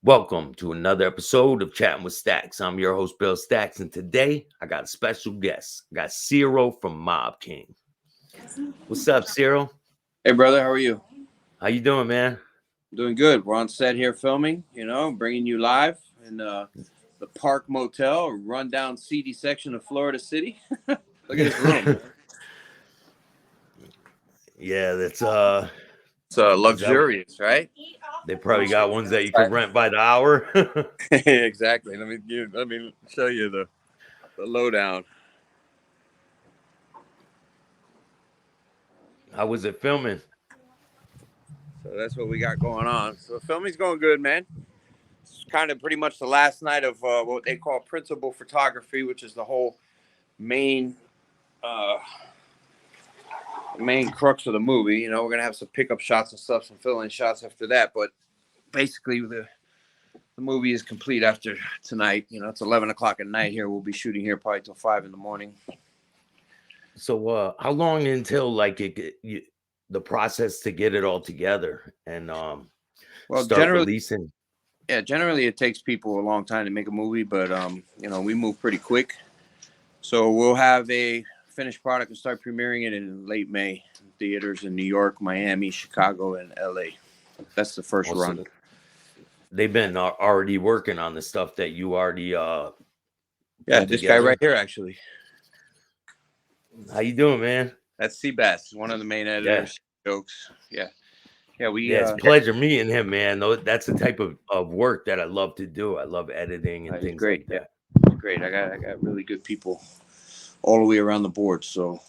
Welcome to another episode of Chatting with Staxx. I'm your host, Bill Staxx, and today I got a special guest. I got Ciro from Mob King. What's up, Ciro? Hey, brother, how are you? How you doing, man? Doing good. We're on set here filming, bringing you live in the Park Motel, a rundown, seedy section of Florida City. Look at this room. Yeah, that's It's luxurious, right? they probably got ones that you can rent by the hour. Exactly. Let me show you the lowdown. How was it filming? So that's what we got going on. So the filming's going good, man. It's kind of pretty much the last night of what they call principal photography, which is the whole main crux of the movie. We're gonna have some pickup shots and stuff, some fill-in shots after that. But basically, the movie is complete after tonight. It's 11 o'clock at night here. We'll be shooting here probably till 5 in the morning. So, how long until the process to get it all together and start releasing? Yeah, generally it takes people a long time to make a movie, but we move pretty quick. So we'll have a finished product and start premiering it in late May in theaters in New York, Miami, Chicago, and LA. That's the first run. They've been already working on the stuff that you already this guy right here, actually. How you doing, man? That's Seabass, one of the main editors. Yeah. Jokes. Yeah, it's a pleasure meeting him, man. That's the type of work that I love to do. I love editing and things like that. Yeah. Great. I got really good people all the way around the board, so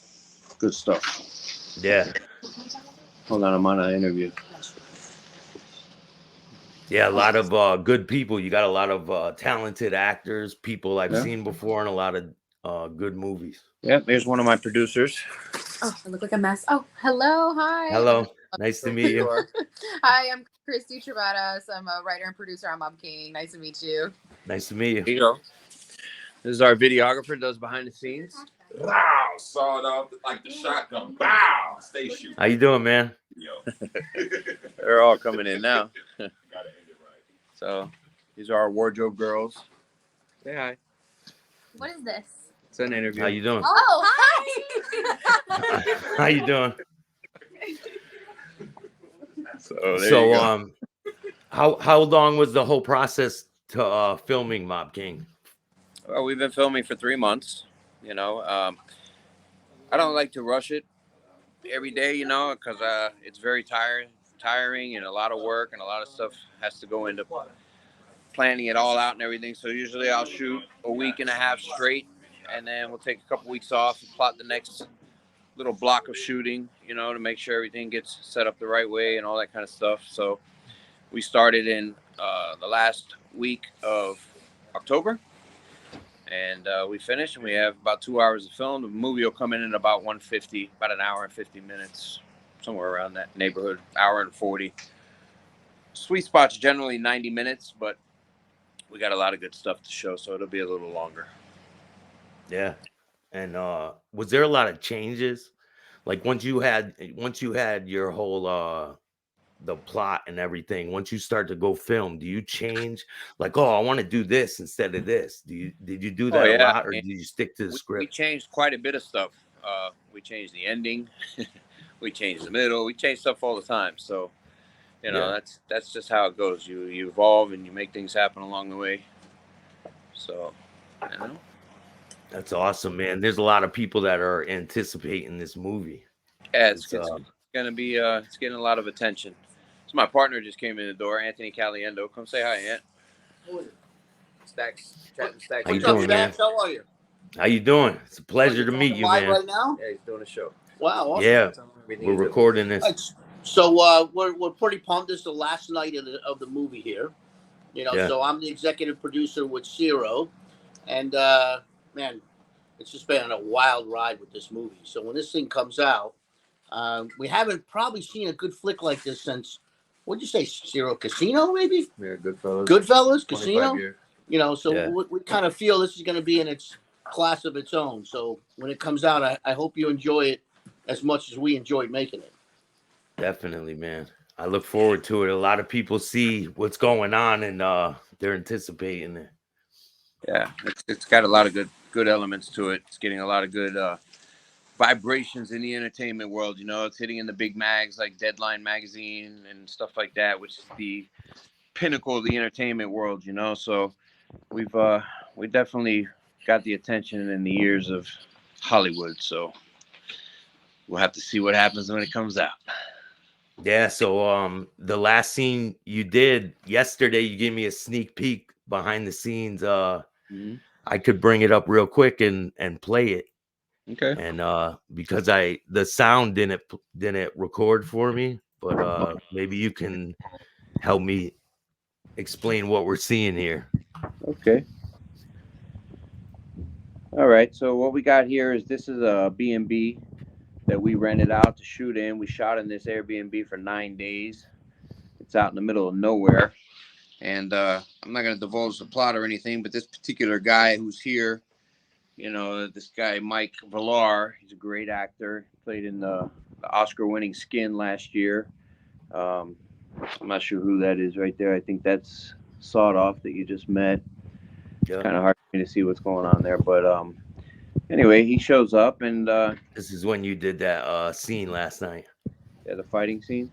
good stuff. Yeah. Hold on, I'm on an interview. Yeah, a lot of good people. You got a lot of talented actors, people I've seen before, and a lot of good movies. Yeah, there's one of my producers. Oh, I look like a mess. Oh, hello. Hi. Hello. Nice to meet you. Hi, I'm Christy Travadas. I'm a writer and producer on Mob King. Nice to meet you. Nice to meet you. Here you go. This is our videographer, does behind the scenes. Wow, sawed off like the shotgun. Wow, stay shooting. How you doing, man? Yo. They're all coming in now. Gotta end it right. So these are our wardrobe girls. Say hi. What is this? It's an interview. How you doing? Oh, hi. How you doing? So how long was the whole process to filming Mob King? Well, we've been filming for 3 months. I don't like to rush it every day, because it's very tiring and a lot of work and a lot of stuff has to go into planning it all out and everything. So usually I'll shoot a week and a half straight, and then we'll take a couple weeks off and plot the next little block of shooting, to make sure everything gets set up the right way and all that kind of stuff. So we started in the last week of October, and we finished, and we have about 2 hours of film. The movie will come in at about 150, about an hour and 50 minutes, somewhere around that neighborhood, hour and 40. Sweet spot's generally 90 minutes, but we got a lot of good stuff to show, so it'll be a little longer. Yeah. And was there a lot of changes? Like once you had your whole the plot and everything, once you start to go film, do you change? Like, oh, I want to do this instead of this. Did you do that a lot, or did you stick to the script? We changed quite a bit of stuff. We changed the ending. We changed the middle. We change stuff all the time. So, that's just how it goes. You evolve and you make things happen along the way. So, That's awesome, man. There's a lot of people that are anticipating this movie. Yeah, it's gonna be it's getting a lot of attention. So my partner just came in the door, Anthony Caliendo. Come say hi, Ant. Staxx, Chattin, Staxx. How you doing, man? How are you? How you doing? It's a pleasure to meet you, man. Right now? Yeah, he's doing a show. Wow. Awesome. Yeah, we're recording this. So we're pretty pumped. This is the last night of the movie here. Yeah. So I'm the executive producer with Ciro, and man, it's just been a wild ride with this movie. So when this thing comes out, we haven't probably seen a good flick like this since, what'd you say, Ciro? Casino, maybe? Yeah, Goodfellas. Goodfellas, Casino. Years. We kind of feel this is going to be in its class of its own. So when it comes out, I hope you enjoy it as much as we enjoyed making it. Definitely, man. I look forward to it. A lot of people see what's going on and they're anticipating it. Yeah, it's got a lot of good elements to it. It's getting a lot of good vibrations in the entertainment world. You know, it's hitting in the big mags like Deadline magazine and stuff like that, which is the pinnacle of the entertainment world. You know, so we definitely got the attention and the ears of Hollywood. So we'll have to see what happens when it comes out. Yeah, so the last scene you did yesterday, you gave me a sneak peek behind the scenes. I could bring it up real quick and play it. Okay. And because the sound didn't record for me, but maybe you can help me explain what we're seeing here. Okay. All right. So what we got here is this is a B&B that we rented out to shoot in. We shot in this Airbnb for 9 days. It's out in the middle of nowhere. And I'm not going to divulge the plot or anything, but this particular guy who's here, you know, this guy, Mike Villar, he's a great actor. Played in the Oscar-winning Skin last year. I'm not sure who that is right there. I think that's Sawed Off that you just met. Yeah. It's kind of hard for me to see what's going on there. But anyway, he shows up and This is when you did that scene last night. yeah, the fighting scene.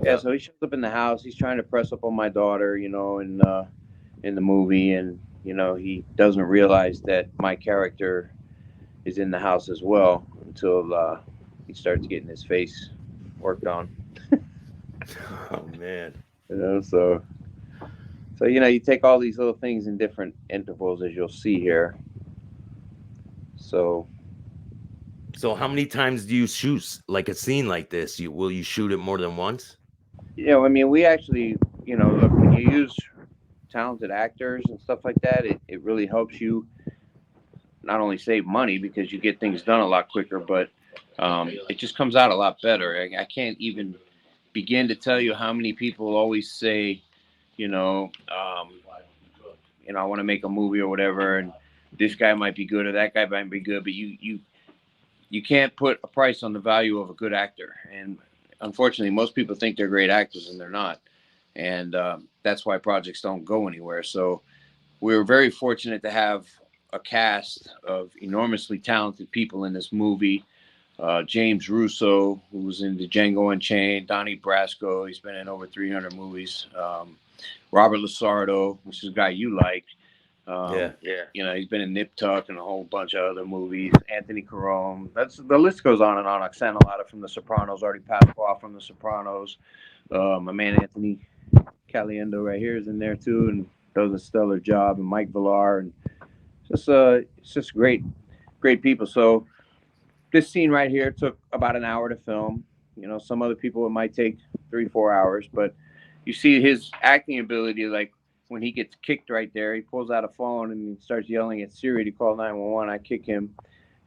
Yeah, so he shows up in the house. He's trying to press up on my daughter, you know, in the movie, and you know he doesn't realize that my character is in the house as well until he starts getting his face worked on. Oh man. You know, so you know you take all these little things in different intervals, as you'll see here. So how many times do you shoot like a scene like this? Will you shoot it more than once? you know, I mean, we actually, you know, look, when you use talented actors and stuff like that, it really helps you not only save money because you get things done a lot quicker, but it just comes out a lot better. I can't even begin to tell you how many people always say, you know, I want to make a movie or whatever, and this guy might be good or that guy might be good, but you can't put a price on the value of a good actor. And unfortunately, most people think they're great actors and they're not, and that's why projects don't go anywhere. So we were very fortunate to have a cast of enormously talented people in this movie. James Russo, who was in the Django Unchained, Donnie Brasco, he's been in over 300 movies. Robert Lasardo, which is a guy you like. Yeah. You know, he's been in Nip Tuck and a whole bunch of other movies. Anthony Carone. The list goes on and on. Oksana Lada from The Sopranos, already passed off from The Sopranos. My man Anthony Caliendo right here is in there too, and does a stellar job. And Mike Villar, and it's just great people. So this scene right here took about an hour to film. You know, some other people it might take 3-4 hours, but you see his acting ability. Like when he gets kicked right there, he pulls out a phone and he starts yelling at Siri to call 911. I kick him,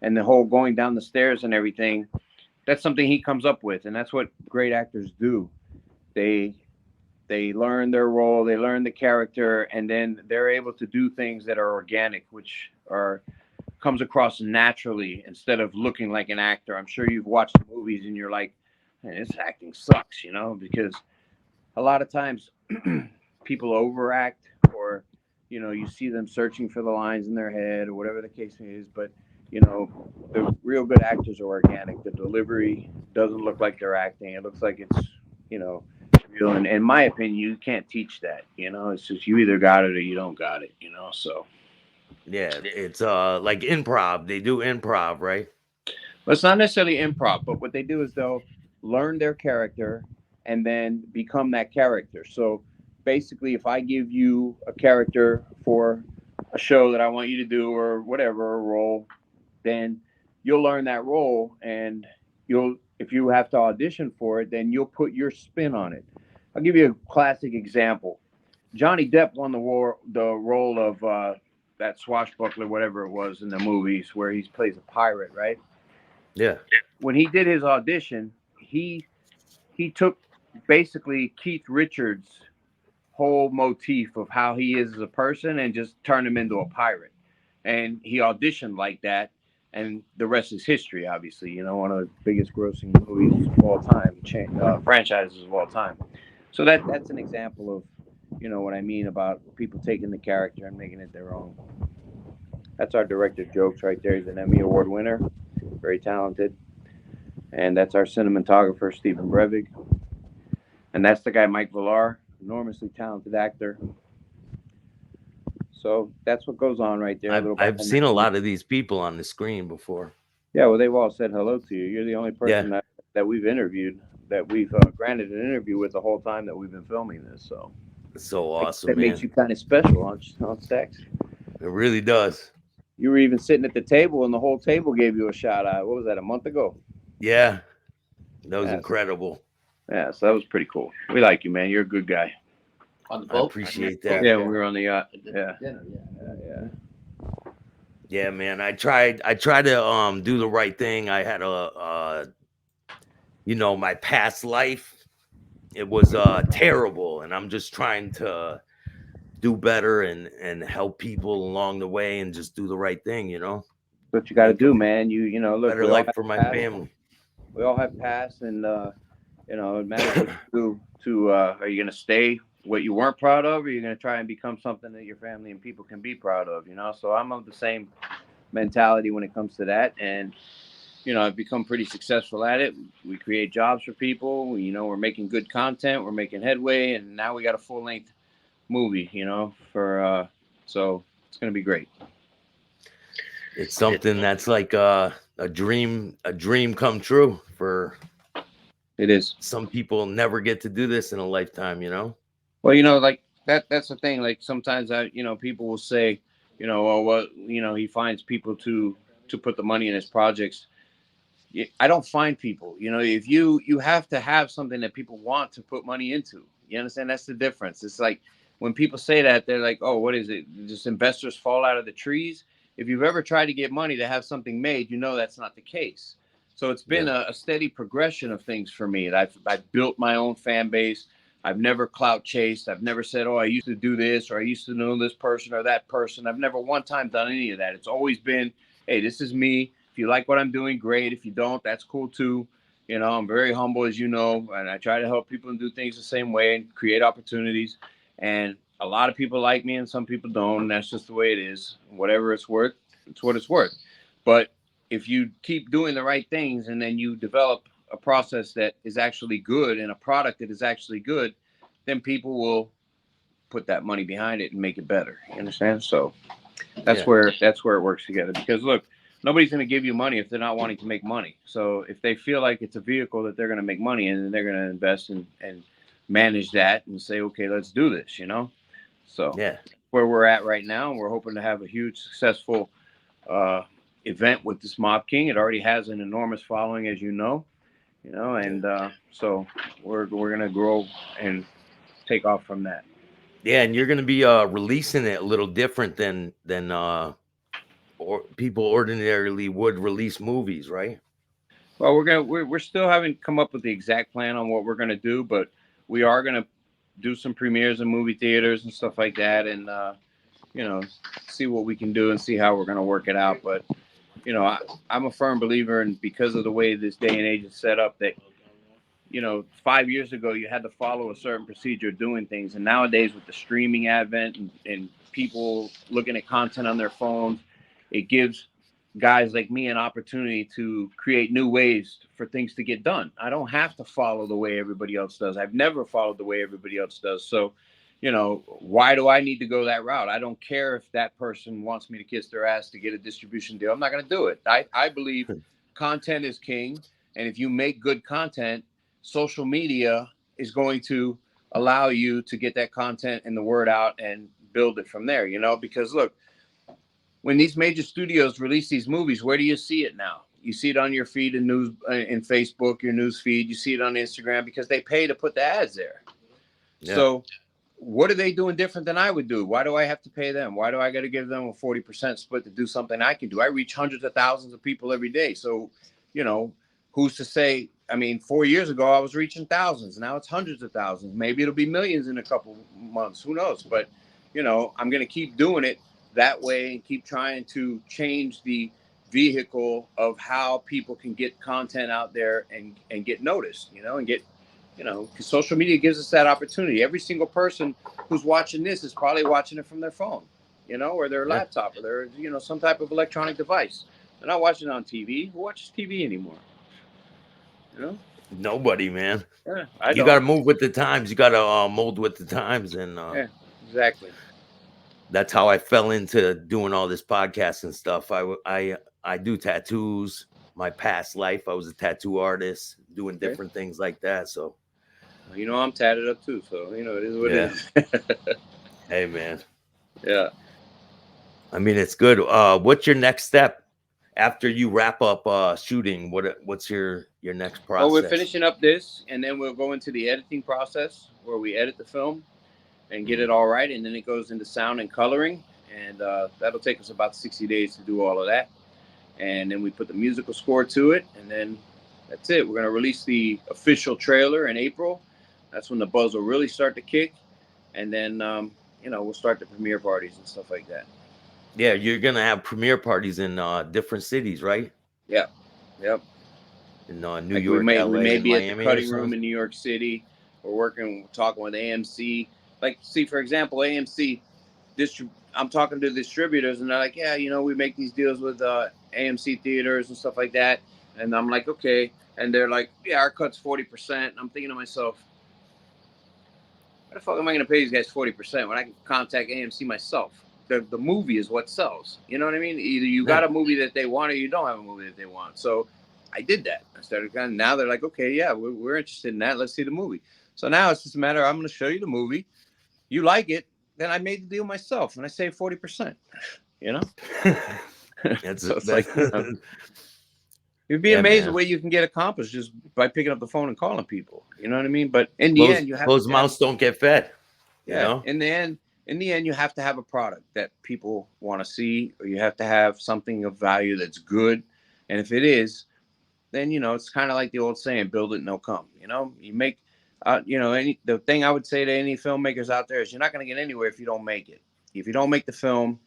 and the whole going down the stairs and everything. That's something he comes up with, and that's what great actors do. They learn their role, they learn the character, and then they're able to do things that are organic, which comes across naturally instead of looking like an actor. I'm sure you've watched movies and you're like, man, this acting sucks, you know, because a lot of times people overact, or you know, you see them searching for the lines in their head or whatever the case is. But you know, the real good actors are organic. The delivery doesn't look like they're acting. It looks like it's, you know, real. And in my opinion, you can't teach that. You know, it's just you either got it or you don't got it. You know, so Yeah, it's like improv. They do improv, right? but it's not necessarily improv. But what they do is they'll learn their character and then become that character. So basically, if I give you a character for a show that I want you to do or whatever, a role, then you'll learn that role, and if you have to audition for it, then you'll put your spin on it. I'll give you a classic example. Johnny Depp won the role of that swashbuckler, whatever it was in the movies where he plays a pirate, right? Yeah. When he did his audition, he took basically Keith Richards' whole motif of how he is as a person and just turned him into a pirate. And he auditioned like that. and the rest is history. Obviously, you know, one of the biggest grossing movies of all time, franchises of all time. So that's an example of, you know, what I mean about people taking the character and making it their own. That's our director Jokes right there. He's an Emmy Award winner, very talented, and that's our cinematographer Stephen Brevig, and that's the guy Mike Villar, enormously talented actor. So that's what goes on right there. A little I've behind seen the a scenes. lot of these people on the screen before. Yeah, well, they've all said hello to you. You're the only person Yeah. that we've interviewed, that we've granted an interview with the whole time that we've been filming this. So It's so I guess awesome, that makes man. you kind of special, on Staxx. It really does. You were even sitting at the table, and the whole table gave you a shout out. What was that, a month ago? Yeah. That was Yeah. incredible. Yeah, so that was pretty cool. We like you, man. You're a good guy. On the I boat. appreciate that. Yeah, we were on the yacht. Dinner, Yeah, yeah. yeah. Yeah, man. I tried to do the right thing. I had you know, my past life, it was terrible, and I'm just trying to do better and help people along the way and just do the right thing, you know. What you got to Make a do, man. You know, look, better we all life have for my past. family. We all have past, and you know, it matters what you do. Are you gonna stay what you weren't proud of, or are you gonna try and become something that your family and people can be proud of? You know, so I'm of the same mentality when it comes to that, and you know, I've become pretty successful at it. We create jobs for people. You know, we're making good content. We're making headway, and now we got a full length movie. You know, for so it's gonna be great. It's something that's like a dream come true for It is. some people. Never get to do this in a lifetime, you know. Well, you know, like that's the thing. Like sometimes you know, people will say, you know, well, what, you know, he finds people to put the money in his projects. I don't find people. You know, if you have to have something that people want to put money into. You understand? That's the difference. It's like when people say that, they're like, oh, what is it? Just investors fall out of the trees. If you've ever tried to get money to have something made, you know that's not the case. So it's been Yeah. a steady progression of things for me. I've built my own fan base. I've never clout chased. I've never said, oh, I used to do this, or I used to know this person or that person. I've never one time done any of that. It's always been, hey, this is me. If you like what I'm doing, great. If you don't, that's cool too. You know, I'm very humble, as you know, and I try to help people and do things the same way and create opportunities. And a lot of people like me and some people don't. And that's just the way it is. Whatever it's worth, it's what it's worth. But if you keep doing the right things and then you develop a process that is actually good and a product that is actually good, then people will put that money behind it and make it better. You understand? So that's Yeah. where it works together. Because look, nobody's going to give you money if they're not wanting to make money. So if they feel like it's a vehicle that they're going to make money in, then they're going to invest and manage that and say, okay, let's do this. You know. So Yeah. where we're at right now, and we're hoping to have a huge successful event with this Mob King. It already has an enormous following, as you know. You know, and so we're gonna grow and take off from that. Yeah, and you're gonna be releasing it a little different than or people ordinarily would release movies, right? Well, we're still haven't come up with the exact plan on what we're gonna do, but we are gonna do some premieres in movie theaters and stuff like that, and you know, see what we can do and see how we're gonna work it out. But you know, I'm a firm believer, and because of the way this day and age is set up, that you know, 5 years ago you had to follow a certain procedure of doing things, and nowadays with the streaming advent and people looking at content on their phones, it gives guys like me an opportunity to create new ways for things to get done. I don't have to follow the way everybody else does. I've never followed the way everybody else does. So, you know, why do I need to go that route? I don't care if that person wants me to kiss their ass to get a distribution deal. I'm not going to do it. I believe content is king. And if you make good content, social media is going to allow you to get that content and the word out and build it from there, you know, because look, when these major studios release these movies, where do you see it now? You see it on your feed in news, in Facebook, your news feed. You see it on Instagram because they pay to put the ads there. Yeah. So what are they doing different than I would do? Why do I have to pay them? Why do I got to give them a 40% split to do something I can do? I reach hundreds of thousands of people every day. So, you know, who's to say? I mean, 4 years ago, I was reaching thousands. Now it's hundreds of thousands. Maybe it'll be millions in a couple months. Who knows? But, you know, I'm going to keep doing it that way and keep trying to change the vehicle of how people can get content out there and get noticed, you know, and get, you know, because social media gives us that opportunity. Every single person who's watching this is probably watching it from their phone, you know, or their laptop, or their, you know, some type of electronic device. They're not watching it on TV. Who watches TV anymore? You know, Nobody, man. yeah, You got to move with the times. You got to mold with the times, and yeah, exactly. that's how I fell into doing all this podcast and stuff. I do tattoos. My past life, I was a tattoo artist, doing different things like that. So, You know, I'm tatted up too, so you know it is what it is. Hey, man. Yeah. I mean, it's good. What's your next step after you wrap up shooting? What's your next process? Well, we're finishing up this, and then we'll go into the editing process where we edit the film and get it all right, and then it goes into sound and coloring, and that'll take us about 60 days to do all of that. And then we put the musical score to it, and then that's it. We're going to release the official trailer in April. That's when the buzz will really start to kick, and then you know, we'll start the premiere parties and stuff like that. Yeah, you're gonna have premiere parties in different cities, right? Yeah, yep. In New Like York, LA, we may and be at the Miami, cutting room in New York City. We're talking with AMC. Like, see, for example, AMC. I'm talking to distributors, and they're like, yeah, you know, we make these deals with AMC theaters and stuff like that. And I'm like, okay. And they're like, yeah, our cut's 40%. And I'm thinking to myself, why the fuck am I going to pay these guys 40% when I can contact AMC myself? The movie is what sells. You know what I mean? Either you got a movie that they want or you don't have a movie that they want. So I did that. I started kind of, now they're like, okay, yeah, we're interested in that. Let's see the movie. So now it's just a matter of, I'm going to show you the movie. You like it. Then I made the deal myself and I saved 40%, you know? So it's like, you know, you'd be amazed the way you can get accomplished just by picking up the phone and calling people. You know what I mean? But in the end, you have closed mouths don't get fed. Yeah. You know? In the end, you have to have a product that people want to see, or you have to have something of value that's good. And if it is, then, you know, it's kind of like the old saying, build it and they'll come. You know, you make, you know, the thing I would say to any filmmakers out there is you're not going to get anywhere if you don't make it. If you don't make the film,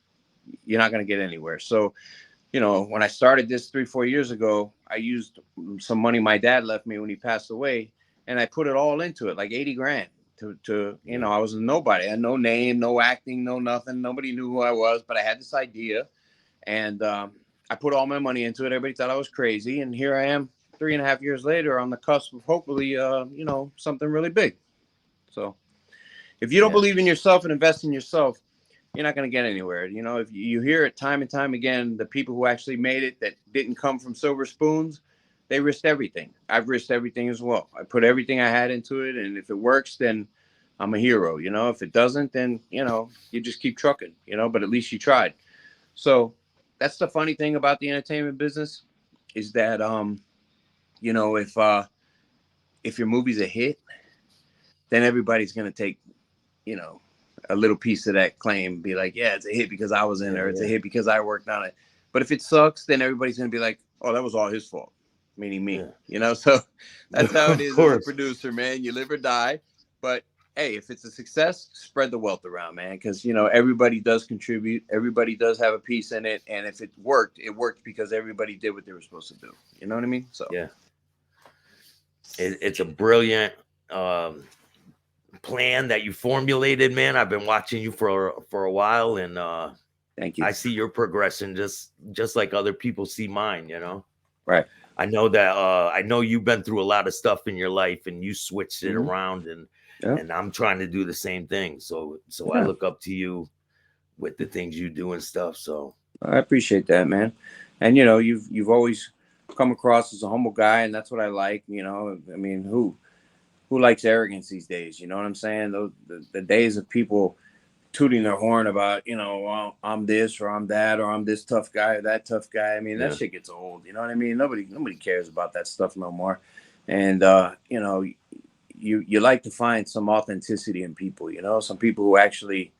you're not going to get anywhere. So, you know, when I started this 3-4 years ago, I used some money my dad left me when he passed away, and I put it all into it, like 80 grand to you know, I was a nobody. I had no name, no acting, no nothing. Nobody knew who I was, but I had this idea, and I put all my money into it. Everybody thought I was crazy, and here I am 3.5 years later on the cusp of hopefully, you know, something really big. So if you don't believe in yourself and invest in yourself, you're not going to get anywhere. You know, if you hear it time and time again, the people who actually made it that didn't come from silver spoons, they risked everything. I've risked everything as well. I put everything I had into it, and if it works, then I'm a hero. You know, if it doesn't, then, you know, you just keep trucking, you know, but at least you tried. So that's the funny thing about the entertainment business is that, you know, if your movie's a hit, then everybody's going to take, you know, a little piece of that claim, be like, yeah, it's a hit because I was in there. It's a hit because I worked on it. But if it sucks, then everybody's going to be like, oh, that was all his fault, meaning me, you know? So that's how it is as a producer, man. You live or die. But hey, if it's a success, spread the wealth around, man. Because, you know, everybody does contribute. Everybody does have a piece in it. And if it worked because everybody did what they were supposed to do. You know what I mean? So yeah, it's a brilliant plan that you formulated, man. I've been watching you for a while, and thank you. I see your progression just like other people see mine, you know. Right. I know that I know you've been through a lot of stuff in your life, and you switched it around, and I'm trying to do the same thing. So I look up to you with the things you do and stuff. So I appreciate that, man. And you know, you've always come across as a humble guy, and that's what I like. You know, I mean, who likes arrogance these days? You know what I'm saying? The days of people tooting their horn about, you know, well, I'm this or I'm that or I'm this tough guy or that tough guy. I mean, that shit gets old. You know what I mean? Nobody cares about that stuff no more. And you know, you like to find some authenticity in people. You know, some people who actually,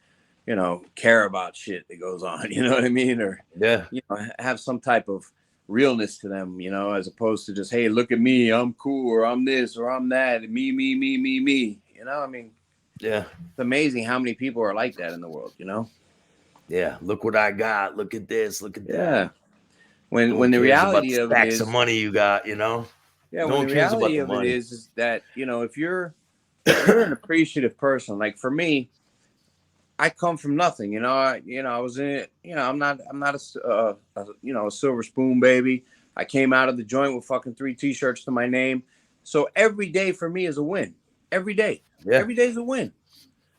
you know, care about shit that goes on. You know what I mean? Or you know, have some type of realness to them, you know, as opposed to just, hey, look at me, I'm cool, or I'm this, or I'm that, and me. You know, I mean, it's amazing how many people are like that in the world, you know? Yeah, look what I got. Look at this. Look at that. when No when one the cares about reality the of it stacks of is, money you got, you know? yeah, No when the one cares about reality the of it money. is that, you know, if you're an appreciative person, like for me, I come from nothing, you know. I was in it. You know, I'm not a silver spoon baby. I came out of the joint with fucking 3 T-shirts to my name. So every day for me is a win. Every day, Yeah. every day is a win.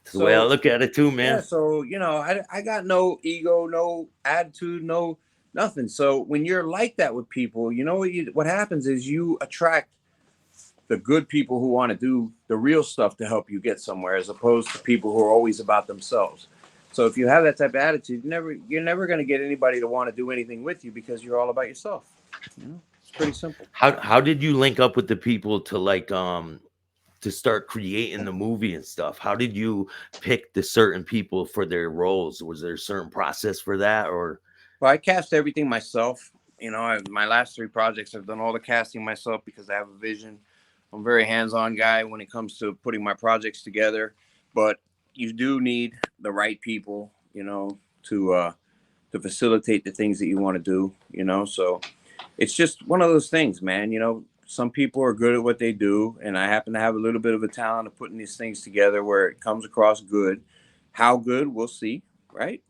That's the way I So look at it too, yeah, man. so you know, I got no ego, no attitude, no nothing. So when you're like that with people, you know what happens is you attract the good people who want to do the real stuff to help you get somewhere, as opposed to people who are always about themselves. So if you have that type of attitude, you're never going to get anybody to want to do anything with you because you're all about yourself. You know, it's pretty simple. How did you link up with the people to like to start creating the movie and stuff? How did you pick the certain people for their roles? Was there a certain process for that, or? Well, I cast everything myself. You know, my last 3 projects, I've done all the casting myself because I have a vision. I'm a very hands-on guy when it comes to putting my projects together. But you do need the right people, you know, to facilitate the things that you want to do. You know, so it's just one of those things, man. You know, some people are good at what they do, and I happen to have a little bit of a talent of putting these things together where it comes across good. How good, we'll see, right?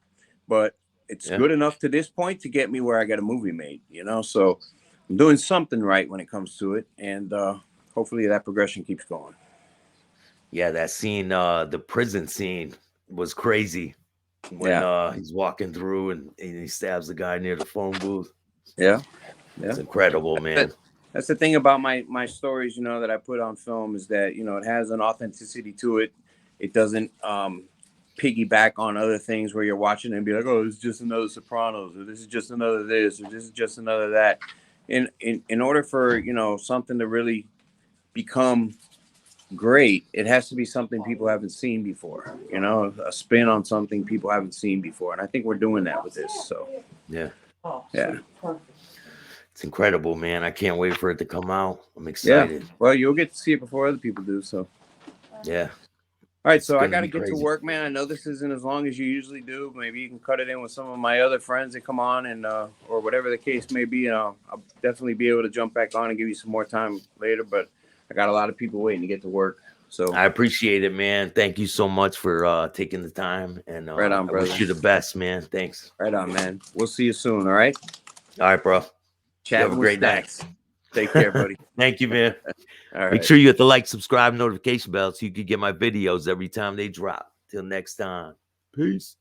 But it's Yeah. good enough to this point to get me where I got a movie made, you know? So I'm doing something right when it comes to it. And hopefully that progression keeps going. Yeah, that scene, the prison scene was crazy when Yeah. he's walking through and he stabs the guy near the phone booth. Yeah. It's Yeah. incredible, man. That's the thing about my stories, you know, that I put on film is that, you know, it has an authenticity to it. It doesn't piggyback on other things where you're watching and be like, oh, this is just another Sopranos, or this is just another this, or this is just another that. In order for, you know, something to really become great, it has to be something people haven't seen before, you know, a spin on something people haven't seen before. And I think we're doing that with this. So Yeah. yeah. It's incredible, man. I can't wait for it to come out. I'm Yeah. excited. Well, you'll get to see it before other people do. So Yeah. all right, It's so I gonna got to be get to crazy. work, man. I know this isn't as long as you usually do. Maybe you can cut it in with some of my other friends that come on, and or whatever the case may be. I'll definitely be able to jump back on and give you some more time later. But I got a lot of people waiting to get to work. So I appreciate it, man. Thank you so much for taking the time, and right on, I wish brother. you the best, man. Thanks. Right on, man. We'll see you soon. All right. All right, bro. You have Chatting a with great night. Staxx. Take care, buddy. Thank you, man. All Make right. sure you hit the like, subscribe, notification bell so you can get my videos every time they drop. Till next time. Peace.